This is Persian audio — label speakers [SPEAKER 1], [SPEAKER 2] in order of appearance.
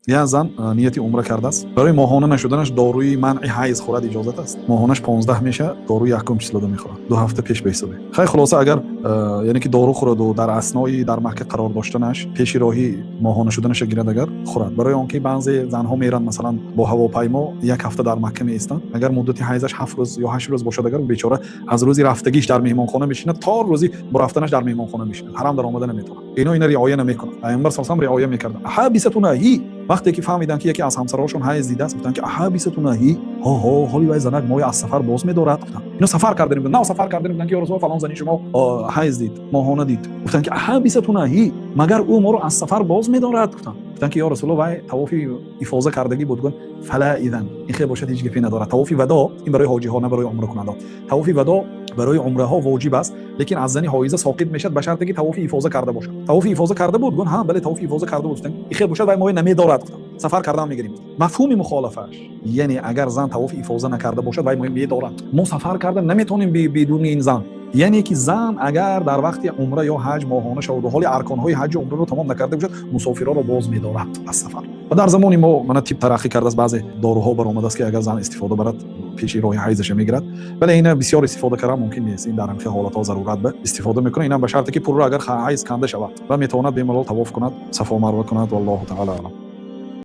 [SPEAKER 1] یک زن نیتی عمره کرده است، برای ماهانه نشدنش داروی منع حیض خورد اجازت است. ماهانش 15 میشه، داروی یکم چیزلده میخوره 2 هفته پیش به حسابی. خیلی خلاصه اگر یعنی که دارو خورد و در اسنای در مکه قرار داشتنش پیش راهی ماهانه شدنش گیرد اگر خورد، برای آنکه بعضی زنها میرن مثلا با هواپیما 1 هفته در مکه میستن، اگر مدت حیضش 7 روز یا 8 روز باشد، اگر بیچاره از روزی رفتگیش در مهمانخانه میشینه تا روزی برفتنش در مهمانخانه میشینه، حرام در آمدن نمیتونه. اینا رعایت نمیکنه. پیامبر صلی الله علیه و آله رعایت میکرد. حبستون هی، وقتی که فهمیدن که یکی از همسراشون حیض دیده است، گفتن که حبستون هی، ها حالی وای زنک ما از سفر باز میدارد. گفتن اینو سفر کردیم، نه سفر کردیم، گفتن که یا رسول الله فلان زنی شما حیض دید، ماهانه دید. گفتن که حبستون هی، مگر او ما رو از سفر باز میدارد. گفتن که یا رسول الله وای طواف افاضه کردگی بود. گفتن فلا اذن، این خیلی باشد هیچ گپی نداره. طواف وداع این برای حاجی ها نه برای عمره کننده. طواف وداع برای عمره ها واجب است، لیکن از زنی حایضه ساقط میشد به شرطی که طواف افاضه کرده باشد. طواف افاضه کرده بود؟ گفت ها بله طواف افاضه کرده بود. گفتن این خیلی باشد وای ما نمیدارد. گفتن سفر کردن میگیریم. مفهوم مخالفش یعنی اگر زن طواف افاضه نکرده باشد وای ما میدارد، ما سفر کردن نمیتونیم بدون این زن. یعنی که زن اگر در وقت عمره یا حج ماهانه شود و حال ارکان‌های حج و عمره رو تمام نکرده باشد، مسافرها رو باز می‌دارد از سفر. و در زمان ما من تیپ ترقی کرده است، بعضی داروها برآمده است که اگر زن استفاده برد پیش راه حیضش میگیرد، ولی اینا بسیار استفاده کردن ممکن نیست. این در همه حالت‌ها ضرورت به استفاده میکنه. اینا به شرطی که پر رو اگر حیض کنده شود و میتواند به ملال طواف کند، صفا و مروه کند. والله تعالی اعلم.